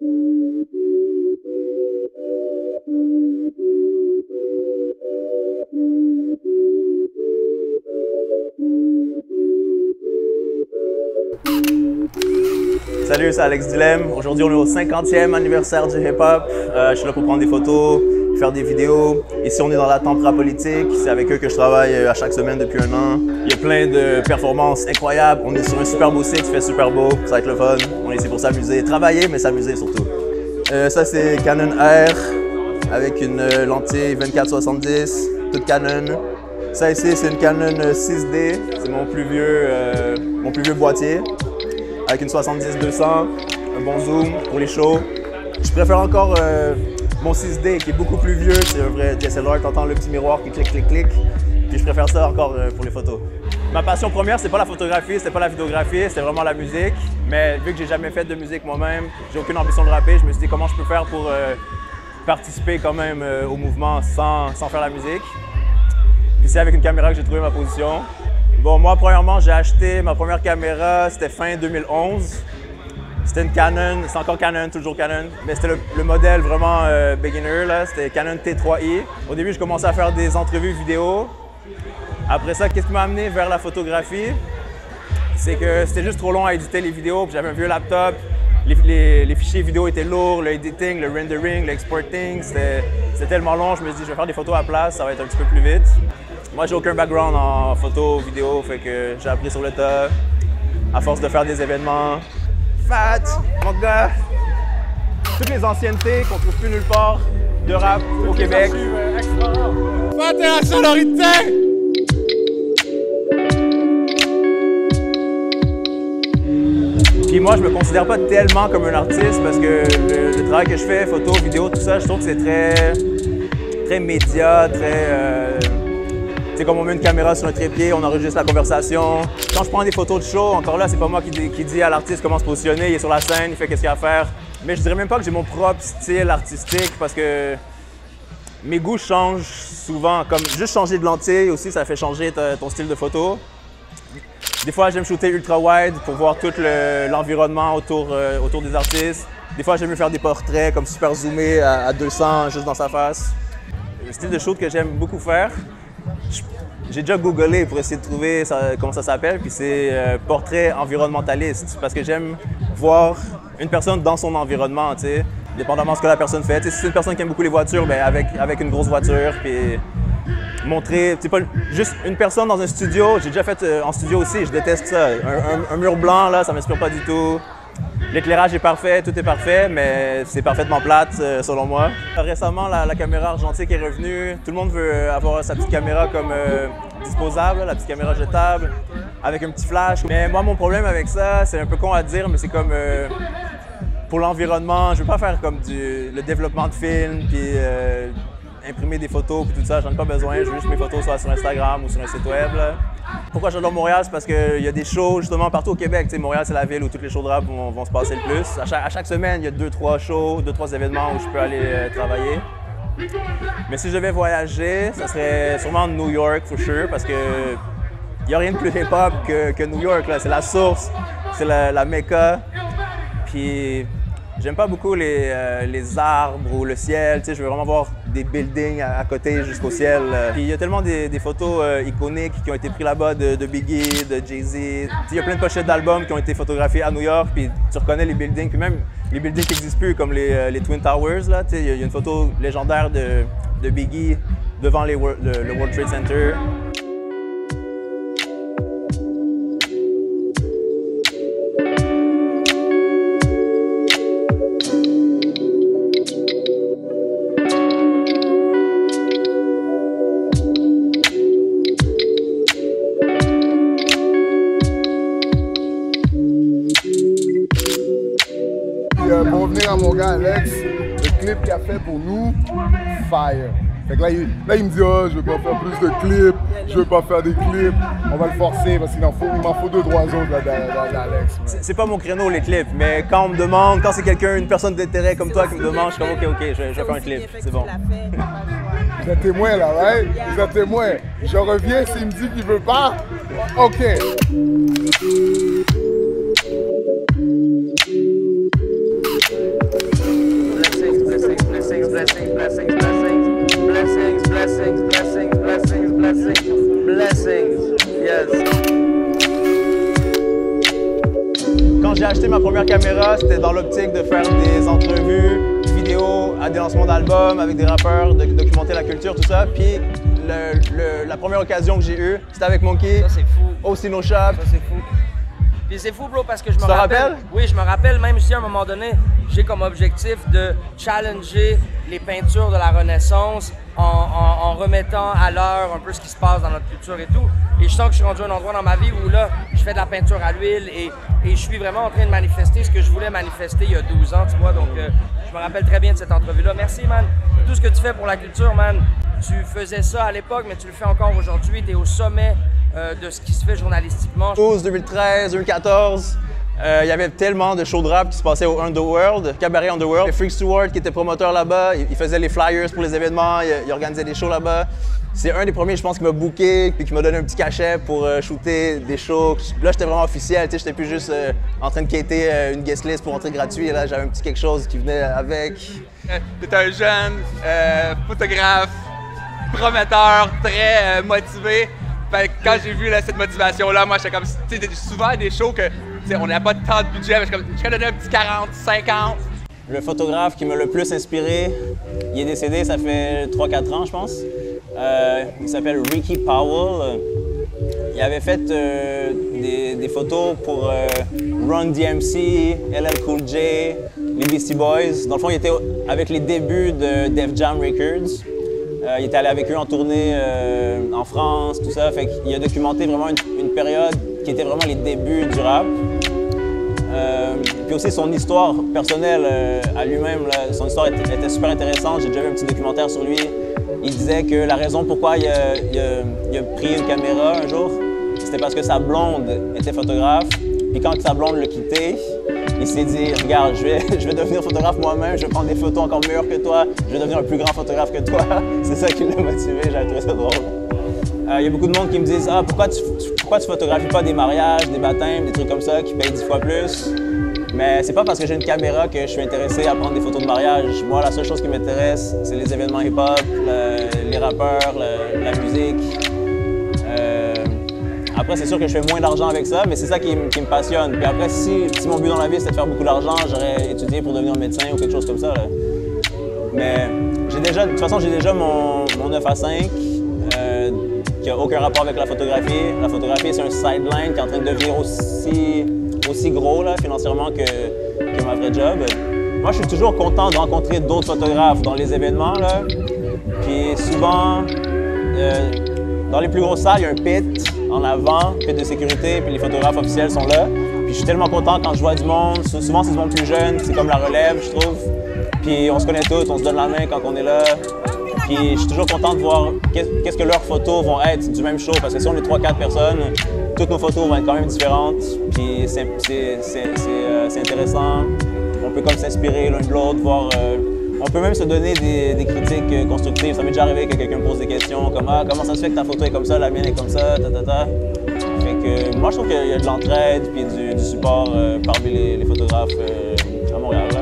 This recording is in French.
Salut, c'est Alex Dilem. Aujourd'hui, on est au 50e anniversaire du hip-hop. Je suis là pour prendre des photos, faire des vidéos. Ici, on est dans la Tempra Politique. C'est avec eux que je travaille à chaque semaine depuis un an. Il y a plein de performances incroyables. On est sur un super beau site, il fait super beau. Ça va être le fun. On est ici pour s'amuser, travailler, mais s'amuser surtout. Ça, c'est Canon R avec une lentille 24-70, toute Canon. Ça ici, c'est une Canon 6D. C'est mon plus vieux boîtier. Avec une 70-200, un bon zoom pour les shows. Je préfère encore mon 6D qui est beaucoup plus vieux, c'est un vrai DSLR, t'entends le petit miroir qui clique, clique, clique. Puis je préfère ça encore pour les photos. Ma passion première, c'est pas la photographie, c'était pas la vidéographie, c'était vraiment la musique. Mais vu que j'ai jamais fait de musique moi-même, j'ai aucune ambition de rapper, je me suis dit comment je peux faire pour participer quand même au mouvement sans faire la musique. Puis c'est avec une caméra que j'ai trouvé ma position. Bon, moi, premièrement, j'ai acheté ma première caméra, c'était fin 2011. C'était une Canon, c'est encore Canon, toujours Canon, mais c'était le modèle vraiment beginner, là. C'était Canon T3i. Au début, je commençais à faire des entrevues vidéo. Après ça, qu'est-ce qui m'a amené vers la photographie? C'est que c'était juste trop long à éditer les vidéos, puis j'avais un vieux laptop. Les fichiers vidéo étaient lourds, le editing, le rendering, l'exporting, c'était tellement long. Je me suis dit, je vais faire des photos à place, ça va être un petit peu plus vite. Moi, j'ai aucun background en photo, vidéo, fait que j'ai appris sur le tas, à force de faire des événements. Fat, mon gars! Toutes les anciennetés qu'on trouve plus nulle part de rap au Québec. Fat et la sonorité! Puis moi, je me considère pas tellement comme un artiste parce que le travail que je fais, photo, vidéo, tout ça, je trouve que c'est très média, c'est comme on met une caméra sur un trépied, on enregistre la conversation. Quand je prends des photos de show, encore là, c'est pas moi qui dis à l'artiste comment se positionner, il est sur la scène, il fait qu'est-ce qu'il a à faire. Mais je dirais même pas que j'ai mon propre style artistique parce que mes goûts changent souvent. Comme juste changer de lentille aussi, ça fait changer ton style de photo. Des fois, j'aime shooter ultra wide pour voir tout l'environnement autour des artistes. Des fois, j'aime mieux faire des portraits comme super zoomé à 200 juste dans sa face. Le style de shoot que j'aime beaucoup faire, j'ai déjà googlé pour essayer de trouver comment ça s'appelle, puis c'est portrait environnementaliste, parce que j'aime voir une personne dans son environnement, tu sais, dépendamment de ce que la personne fait. Si c'est une personne qui aime beaucoup les voitures, bien avec une grosse voiture, puis montrer, c'est pas juste une personne dans un studio, j'ai déjà fait en studio aussi, je déteste ça. Un mur blanc, là, ça m'inspire pas du tout. L'éclairage est parfait, tout est parfait, mais c'est parfaitement plate selon moi. Récemment, la caméra argentique est revenue. Tout le monde veut avoir sa petite caméra comme disposable, la petite caméra jetable, avec un petit flash. Mais moi, mon problème avec ça, c'est un peu con à dire, mais c'est comme pour l'environnement, je veux pas faire comme le développement de films, puis imprimer des photos, puis tout ça, j'en ai pas besoin. Je veux juste que mes photos soient sur Instagram ou sur un site web, là. Pourquoi j'adore Montréal? C'est parce qu'il y a des shows justement partout au Québec. T'sais, Montréal, c'est la ville où toutes les shows de rap vont se passer le plus. À chaque semaine, il y a 2-3 shows, 2-3 événements où je peux aller travailler. Mais si je devais voyager, ça serait sûrement New York, for sure, parce que il n'y a rien de plus hip-hop que New York. C'est la source, c'est la Mecca. Puis j'aime pas beaucoup les arbres ou le ciel. Je veux vraiment voir des buildings à côté jusqu'au ciel. Puis il y a tellement des photos iconiques qui ont été prises là-bas de Biggie, de Jay-Z. Il y a plein de pochettes d'albums qui ont été photographiées à New York. Puis tu reconnais les buildings. Puis même les buildings qui n'existent plus, comme les Twin Towers. Il y a une photo légendaire de Biggie devant le World Trade Center. Pour revenir à mon gars Alex, le clip qu'il a fait pour nous, fire. Fait que là, il me dit, oh, je veux pas faire plus de clips, je veux pas faire des clips. On va le forcer parce qu'il m'en faut 2-3 autres d'Alex. C'est pas mon créneau les clips, mais quand on me demande, quand c'est une personne d'intérêt comme toi qui me demande, je suis comme ok, je vais faire un clip, c'est bon. Vous êtes témoin là, right? Vous êtes témoin. Je reviens s'il me dit qu'il veut pas. Ok. ma première caméra, c'était dans l'optique de faire des entrevues, vidéos à des lancements d'albums avec des rappeurs, de documenter la culture, tout ça. Puis la première occasion que j'ai eue, c'était avec Monkey. Ça, c'est fou. Au Sino Shop. Ça, c'est fou. Puis c'est fou, bro, parce que je me rappelles? Oui, je me rappelle, même si à un moment donné, j'ai comme objectif de challenger les peintures de la Renaissance en remettant à l'heure un peu ce qui se passe dans notre culture et tout. Et je sens que je suis rendu à un endroit dans ma vie où là, je fais de la peinture à l'huile et je suis vraiment en train de manifester ce que je voulais manifester il y a 12 ans, tu vois. Donc, je me rappelle très bien de cette entrevue-là. Merci, man. Tout ce que tu fais pour la culture, man. Tu faisais ça à l'époque, mais tu le fais encore aujourd'hui. Tu es au sommet de ce qui se fait journalistiquement. 2012, 2013, 2014, il y avait tellement de shows de rap qui se passaient au Underworld, Cabaret Underworld. Freak Stewart qui était promoteur là-bas, il faisait les flyers pour les événements, il organisait des shows là-bas. C'est un des premiers, je pense, qui m'a booké puis qui m'a donné un petit cachet pour shooter des shows. Là, j'étais vraiment officiel, tu sais, j'étais plus juste en train de quêter une guest list pour entrer gratuit. Là, j'avais un petit quelque chose qui venait avec. T'es un jeune photographe, prometteur, très motivé. Fait que quand j'ai vu là, cette motivation-là, moi, j'étais comme, tu sais, souvent des shows que, on n'a pas tant de budget, mais je suis donné un petit 40, 50. Le photographe qui m'a le plus inspiré, il est décédé, ça fait 3-4 ans, je pense. Il s'appelle Ricky Powell. Il avait fait des photos pour Run DMC, LL Cool J, les Beastie Boys. Dans le fond, il était avec les débuts de Def Jam Records. Il était allé avec eux en tournée en France, tout ça. Fait qu'il a documenté vraiment une période qui était vraiment les débuts du rap. Puis aussi son histoire personnelle à lui-même, son histoire était super intéressante. J'ai déjà vu un petit documentaire sur lui. Il disait que la raison pourquoi il a pris une caméra un jour, c'était parce que sa blonde était photographe. Puis quand sa blonde l'a quitté, il s'est dit, regarde, je vais devenir photographe moi-même, je vais prendre des photos encore meilleures que toi, je vais devenir un plus grand photographe que toi. C'est ça qui l'a motivé, j'avais trouvé ça drôle. Il y a beaucoup de monde qui me disent, ah, pourquoi tu photographies pas des mariages, des baptêmes, des trucs comme ça qui payent 10 fois plus? Mais c'est pas parce que j'ai une caméra que je suis intéressé à prendre des photos de mariage. Moi, la seule chose qui m'intéresse, c'est les événements hip-hop, les rappeurs, la musique. Après, c'est sûr que je fais moins d'argent avec ça, mais c'est ça qui me passionne. Puis après, si mon but dans la vie, c'était de faire beaucoup d'argent, j'aurais étudié pour devenir médecin ou quelque chose comme ça. Là. Mais de toute façon, j'ai déjà mon 9 à 5, qui n'a aucun rapport avec la photographie. La photographie, c'est un sideline qui est en train de devenir aussi gros là, financièrement que ma vraie job. Moi, je suis toujours content de rencontrer d'autres photographes dans les événements. Là. Puis souvent, dans les plus grosses salles, il y a un pit en avant, pit de sécurité, puis les photographes officiels sont là. Puis je suis tellement content quand je vois du monde. Souvent, c'est du monde plus jeune, c'est comme la relève, je trouve. Puis on se connaît tous, on se donne la main quand on est là. Puis je suis toujours content de voir qu'est-ce que leurs photos vont être du même show. Parce que si on est 3-4 personnes, toutes nos photos vont être quand même différentes. Puis c'est intéressant. On peut comme s'inspirer l'un de l'autre, voir... on peut même se donner des critiques constructives. Ça m'est déjà arrivé que quelqu'un me pose des questions comme « Ah, comment ça se fait que ta photo est comme ça, la mienne est comme ça, ta. » Fait que moi, je trouve qu'il y a de l'entraide puis du support parmi les photographes à Montréal. Là.